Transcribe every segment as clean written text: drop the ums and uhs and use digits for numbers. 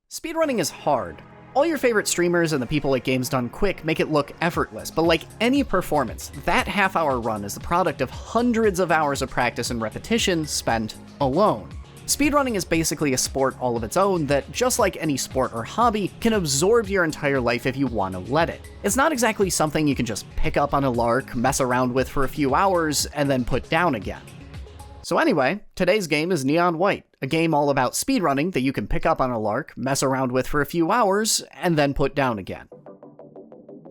Speedrunning is hard. All your favorite streamers and the people at Games Done Quick make it look effortless, but like any performance, that half-hour run is the product of hundreds of hours of practice and repetition spent alone. Speedrunning is basically a sport all of its own that, just like any sport or hobby, can absorb your entire life if you want to let it. It's not exactly something you can just pick up on a lark, mess around with for a few hours, and then put down again. So anyway, today's game is Neon White, a game all about speedrunning that you can pick up on a lark, mess around with for a few hours, and then put down again.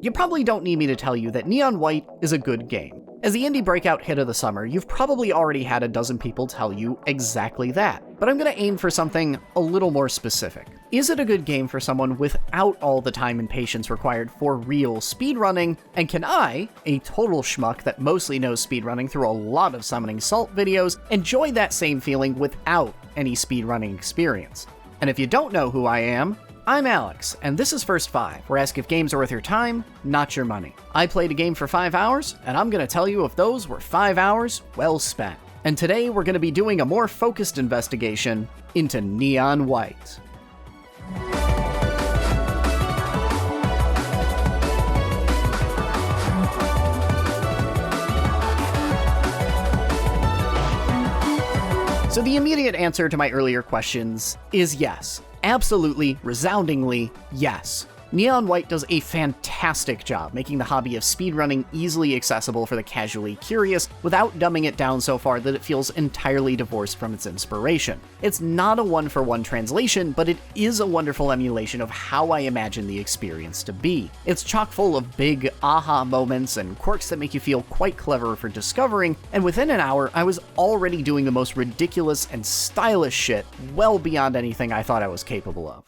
You probably don't need me to tell you that Neon White is a good game. As the indie breakout hit of the summer, you've probably already had a dozen people tell you exactly that, but I'm going to aim for something a little more specific. Is it a good game for someone without all the time and patience required for real speedrunning? And can I, a total schmuck that mostly knows speedrunning through a lot of Summoning Salt videos, enjoy that same feeling without any speedrunning experience? And if you don't know who I am, I'm Alex, and this is First 5, where I ask if games are worth your time, not your money. I played a game for 5 hours, and I'm going to tell you if those were 5 hours well spent. And today we're going to be doing a more focused investigation into Neon White. So the immediate answer to my earlier questions is yes. Absolutely, resoundingly, yes. Neon White does a fantastic job making the hobby of speedrunning easily accessible for the casually curious without dumbing it down so far that it feels entirely divorced from its inspiration. It's not a one-for-one translation, but it is a wonderful emulation of how I imagine the experience to be. It's chock full of big aha moments and quirks that make you feel quite clever for discovering, and within an hour, I was already doing the most ridiculous and stylish shit well beyond anything I thought I was capable of.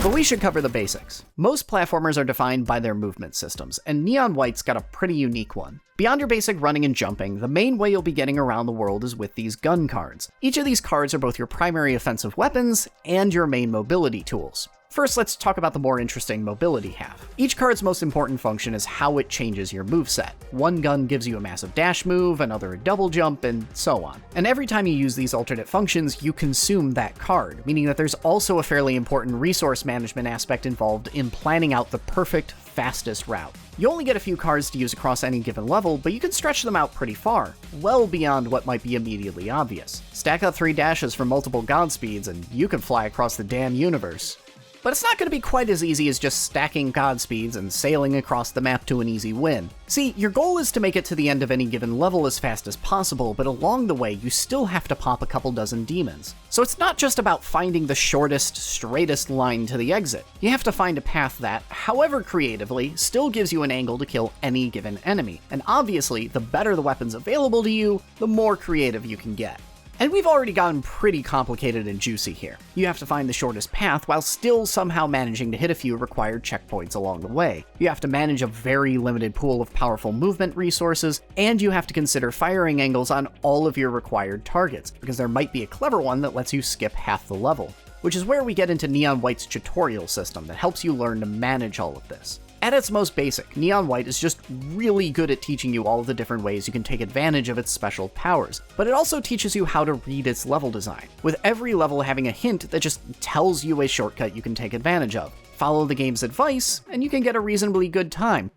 But we should cover the basics. Most platformers are defined by their movement systems, and Neon White's got a pretty unique one. Beyond your basic running and jumping, the main way you'll be getting around the world is with these gun cards. Each of these cards are both your primary offensive weapons and your main mobility tools. First, let's talk about the more interesting mobility half. Each card's most important function is how it changes your moveset. One gun gives you a massive dash move, another a double jump, and so on. And every time you use these alternate functions, you consume that card, meaning that there's also a fairly important resource management aspect involved in planning out the perfect, fastest route. You only get a few cards to use across any given level, but you can stretch them out pretty far, well beyond what might be immediately obvious. Stack up 3 dashes for multiple god speeds, and you can fly across the damn universe. But it's not going to be quite as easy as just stacking god speeds and sailing across the map to an easy win. See, your goal is to make it to the end of any given level as fast as possible, but along the way you still have to pop a couple dozen demons. So it's not just about finding the shortest, straightest line to the exit. You have to find a path that, however creatively, still gives you an angle to kill any given enemy. And obviously, the better the weapons available to you, the more creative you can get. And we've already gotten pretty complicated and juicy here. You have to find the shortest path while still somehow managing to hit a few required checkpoints along the way. You have to manage a very limited pool of powerful movement resources, and you have to consider firing angles on all of your required targets, because there might be a clever one that lets you skip half the level. Which is where we get into Neon White's tutorial system that helps you learn to manage all of this. At its most basic, Neon White is just really good at teaching you all of the different ways you can take advantage of its special powers, but it also teaches you how to read its level design, with every level having a hint that just tells you a shortcut you can take advantage of. Follow the game's advice, and you can get a reasonably good time.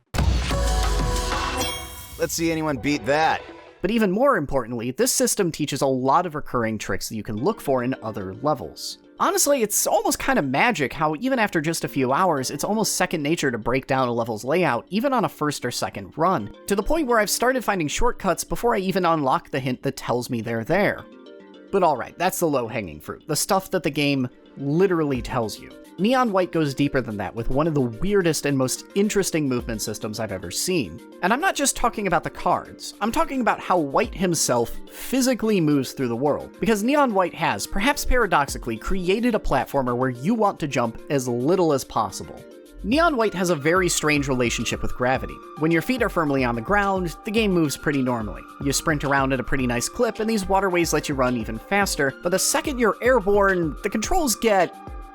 Let's see anyone beat that. But even more importantly, this system teaches a lot of recurring tricks that you can look for in other levels. Honestly, it's almost kind of magic how even after just a few hours, it's almost second nature to break down a level's layout, even on a first or second run, to the point where I've started finding shortcuts before I even unlock the hint that tells me they're there. But alright, that's the low-hanging fruit, the stuff that the game literally tells you. Neon White goes deeper than that with one of the weirdest and most interesting movement systems I've ever seen. And I'm not just talking about the cards, I'm talking about how White himself physically moves through the world. Because Neon White has, perhaps paradoxically, created a platformer where you want to jump as little as possible. Neon White has a very strange relationship with gravity. When your feet are firmly on the ground, the game moves pretty normally. You sprint around at a pretty nice clip, and these waterways let you run even faster, but the second you're airborne, the controls get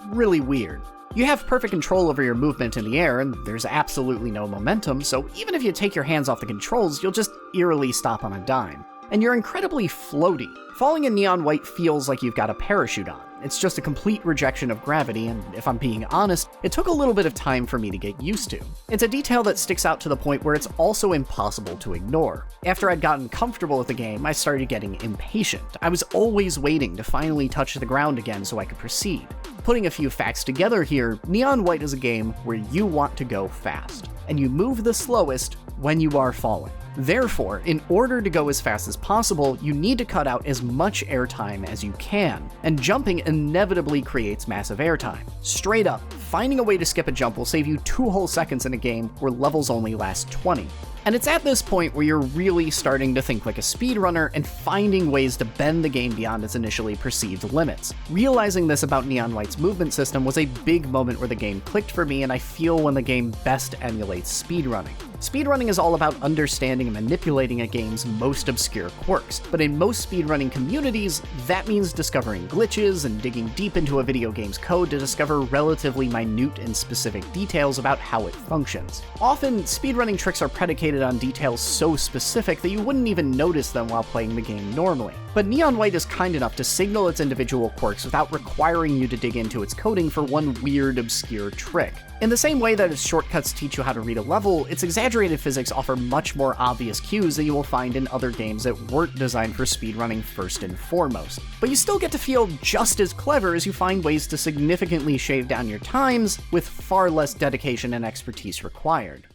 really weird. You have perfect control over your movement in the air, and there's absolutely no momentum, so even if you take your hands off the controls, you'll just eerily stop on a dime. and you're incredibly floaty. Falling in Neon White feels like you've got a parachute on. It's just a complete rejection of gravity, and if I'm being honest, it took a little bit of time for me to get used to. It's a detail that sticks out to the point where it's also impossible to ignore. After I'd gotten comfortable with the game, I started getting impatient. I was always waiting to finally touch the ground again so I could proceed. Putting a few facts together here, Neon White is a game where you want to go fast, and you move the slowest when you are falling. Therefore, in order to go as fast as possible, you need to cut out as much airtime as you can, and jumping inevitably creates massive airtime. Straight up, finding a way to skip a jump will save you 2 whole seconds in a game where levels only last 20. And it's at this point where you're really starting to think like a speedrunner and finding ways to bend the game beyond its initially perceived limits. Realizing this about Neon White's movement system was a big moment where the game clicked for me, and I feel when the game best emulates speedrunning. Speedrunning is all about understanding and manipulating a game's most obscure quirks, but in most speedrunning communities, that means discovering glitches and digging deep into a video game's code to discover relatively minute and specific details about how it functions. Often, speedrunning tricks are predicated on details so specific that you wouldn't even notice them while playing the game normally. But Neon White is kind enough to signal its individual quirks without requiring you to dig into its coding for one weird, obscure trick. In the same way that its shortcuts teach you how to read a level, its exaggerated physics offer much more obvious cues that you will find in other games that weren't designed for speedrunning first and foremost. But you still get to feel just as clever as you find ways to significantly shave down your times with far less dedication and expertise required.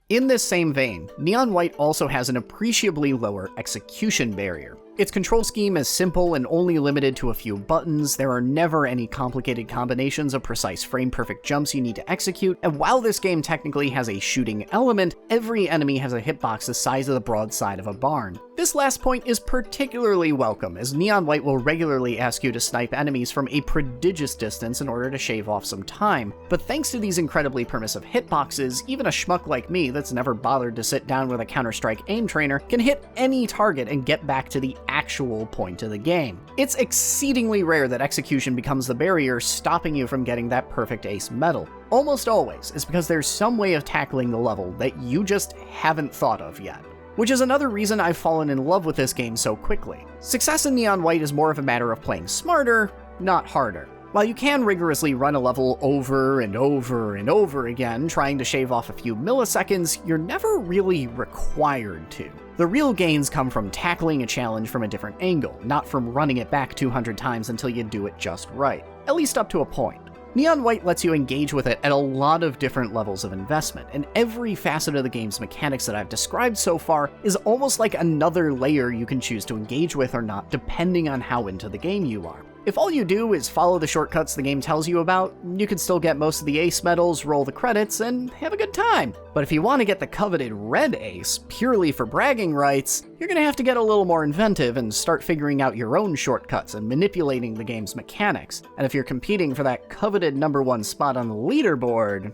In this same vein, Neon White also has an appreciably lower execution barrier. Its control scheme is simple and only limited to a few buttons. There are never any complicated combinations of precise frame-perfect jumps you need to execute, and while this game technically has a shooting element, every enemy has a hitbox the size of the broadside of a barn. This last point is particularly welcome, as Neon White will regularly ask you to snipe enemies from a prodigious distance in order to shave off some time, but thanks to these incredibly permissive hitboxes, even a schmuck like me that's never bothered to sit down with a Counter-Strike aim trainer can hit any target and get back to the actual point of the game. It's exceedingly rare that execution becomes the barrier stopping you from getting that perfect ace medal. Almost always is because there's some way of tackling the level that you just haven't thought of yet. Which is another reason I've fallen in love with this game so quickly. Success in Neon White is more of a matter of playing smarter, not harder. While you can rigorously run a level over and over and over again, trying to shave off a few milliseconds, you're never really required to. The real gains come from tackling a challenge from a different angle, not from running it back 200 times until you do it just right. At least up to a point. Neon White lets you engage with it at a lot of different levels of investment, and every facet of the game's mechanics that I've described so far is almost like another layer you can choose to engage with or not, depending on how into the game you are. If all you do is follow the shortcuts the game tells you about, you can still get most of the ace medals, roll the credits, and have a good time. But if you want to get the coveted red ace, purely for bragging rights, you're going to have to get a little more inventive and start figuring out your own shortcuts and manipulating the game's mechanics. And if you're competing for that coveted #1 spot on the leaderboard,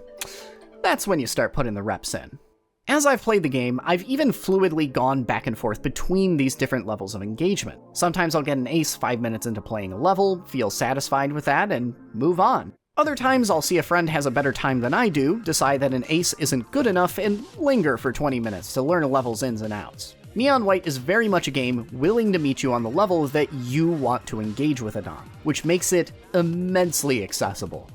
that's when you start putting the reps in. As I've played the game, I've even fluidly gone back and forth between these different levels of engagement. Sometimes I'll get an ace 5 minutes into playing a level, feel satisfied with that, and move on. Other times I'll see a friend has a better time than I do, decide that an ace isn't good enough, and linger for 20 minutes to learn a level's ins and outs. Neon White is very much a game willing to meet you on the level that you want to engage with it on, which makes it immensely accessible.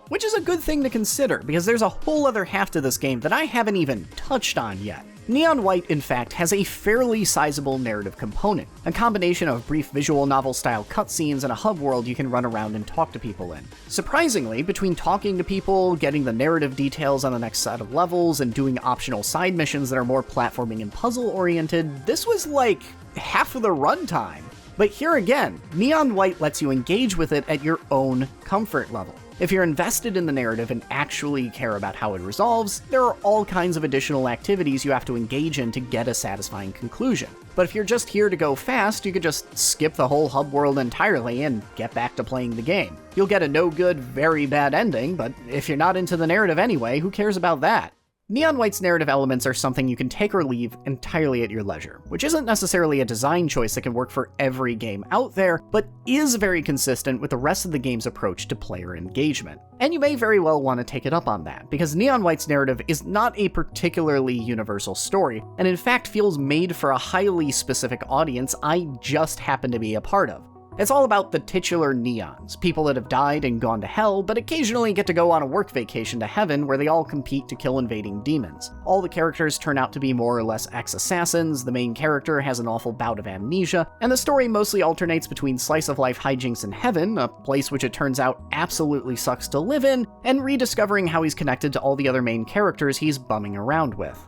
Which is a good thing to consider, because there's a whole other half to this game that I haven't even touched on yet. Neon White, in fact, has a fairly sizable narrative component, a combination of brief visual novel-style cutscenes and a hub world you can run around and talk to people in. Surprisingly, between talking to people, getting the narrative details on the next set of levels, and doing optional side missions that are more platforming and puzzle-oriented, this was like half of the runtime. But here again, Neon White lets you engage with it at your own comfort level. If you're invested in the narrative and actually care about how it resolves, there are all kinds of additional activities you have to engage in to get a satisfying conclusion. But if you're just here to go fast, you could just skip the whole hub world entirely and get back to playing the game. You'll get a no good, very bad ending, but if you're not into the narrative anyway, who cares about that? Neon White's narrative elements are something you can take or leave entirely at your leisure, which isn't necessarily a design choice that can work for every game out there, but is very consistent with the rest of the game's approach to player engagement. And you may very well want to take it up on that, because Neon White's narrative is not a particularly universal story, and in fact feels made for a highly specific audience I just happen to be a part of. It's all about the titular Neons, people that have died and gone to hell, but occasionally get to go on a work vacation to heaven where they all compete to kill invading demons. All the characters turn out to be more or less ex-assassins, the main character has an awful bout of amnesia, and the story mostly alternates between slice-of-life hijinks in heaven, a place which it turns out absolutely sucks to live in, and rediscovering how he's connected to all the other main characters he's bumming around with.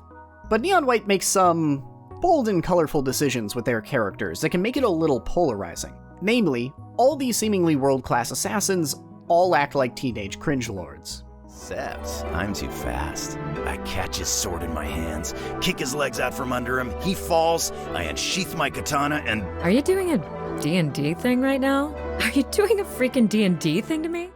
But Neon White makes some bold and colorful decisions with their characters that can make it a little polarizing. Namely, all these seemingly world-class assassins all act like teenage cringe lords. Except, I'm too fast. I catch his sword in my hands, kick his legs out from under him, he falls, I unsheath my katana, and... Are you doing a D&D thing right now? Are you doing a freaking D&D thing to me?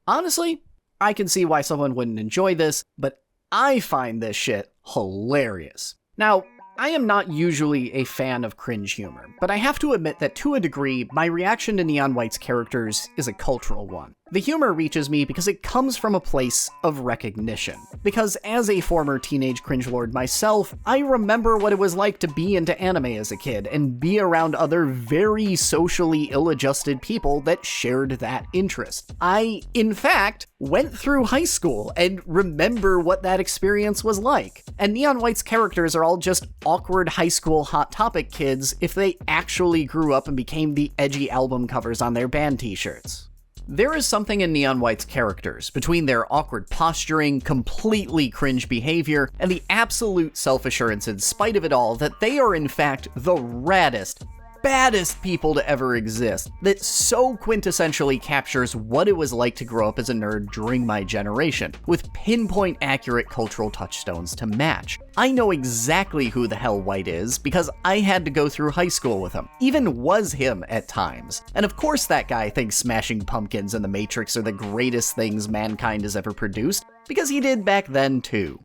Honestly, I can see why someone wouldn't enjoy this, but I find this shit hilarious. Now, I am not usually a fan of cringe humor, but I have to admit that to a degree, my reaction to Neon White's characters is a cultural one. The humor reaches me because it comes from a place of recognition. Because as a former teenage cringelord myself, I remember what it was like to be into anime as a kid and be around other very socially ill-adjusted people that shared that interest. I, in fact, went through high school and remember what that experience was like. And Neon White's characters are all just awkward high school Hot Topic kids if they actually grew up and became the edgy album covers on their band t-shirts. There is something in Neon White's characters, between their awkward posturing, completely cringe behavior, and the absolute self-assurance in spite of it all that they are in fact the raddest, baddest people to ever exist, that so quintessentially captures what it was like to grow up as a nerd during my generation, with pinpoint accurate cultural touchstones to match. I know exactly who the hell White is, because I had to go through high school with him, even was him at times. And of course that guy thinks Smashing Pumpkins and The Matrix are the greatest things mankind has ever produced, because he did back then too.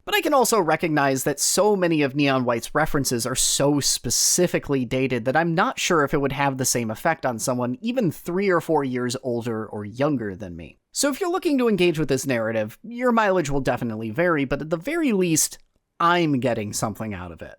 But I can also recognize that so many of Neon White's references are so specifically dated that I'm not sure if it would have the same effect on someone even 3 or 4 years older or younger than me. So if you're looking to engage with this narrative, your mileage will definitely vary, but at the very least, I'm getting something out of it.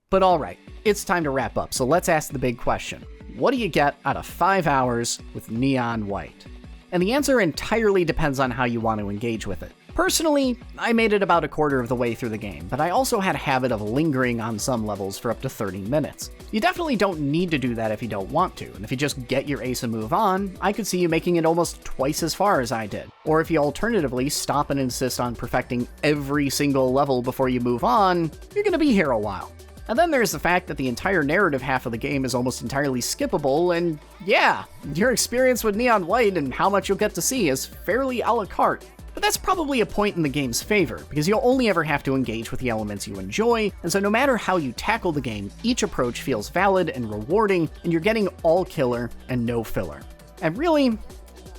But alright, it's time to wrap up, so let's ask the big question. What do you get out of 5 hours with Neon White? And the answer entirely depends on how you want to engage with it. Personally, I made it about a quarter of the way through the game, but I also had a habit of lingering on some levels for up to 30 minutes. You definitely don't need to do that if you don't want to, and if you just get your ace and move on, I could see you making it almost twice as far as I did. Or if you alternatively stop and insist on perfecting every single level before you move on, you're gonna be here a while. And then there's the fact that the entire narrative half of the game is almost entirely skippable, and yeah, your experience with Neon White and how much you'll get to see is fairly a la carte. But that's probably a point in the game's favor, because you'll only ever have to engage with the elements you enjoy, and so no matter how you tackle the game, each approach feels valid and rewarding, and you're getting all killer and no filler. And really,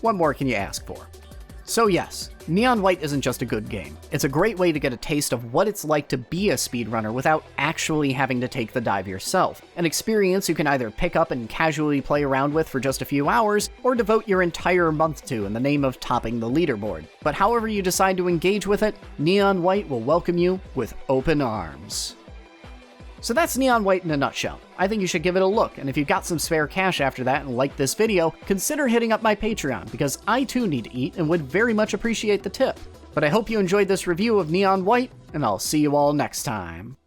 what more can you ask for? So yes, Neon White isn't just a good game. It's a great way to get a taste of what it's like to be a speedrunner without actually having to take the dive yourself. An experience you can either pick up and casually play around with for just a few hours, or devote your entire month to in the name of topping the leaderboard. But however you decide to engage with it, Neon White will welcome you with open arms. So that's Neon White in a nutshell. I think you should give it a look, and if you've got some spare cash after that and like this video, consider hitting up my Patreon, because I too need to eat and would very much appreciate the tip. But I hope you enjoyed this review of Neon White, and I'll see you all next time.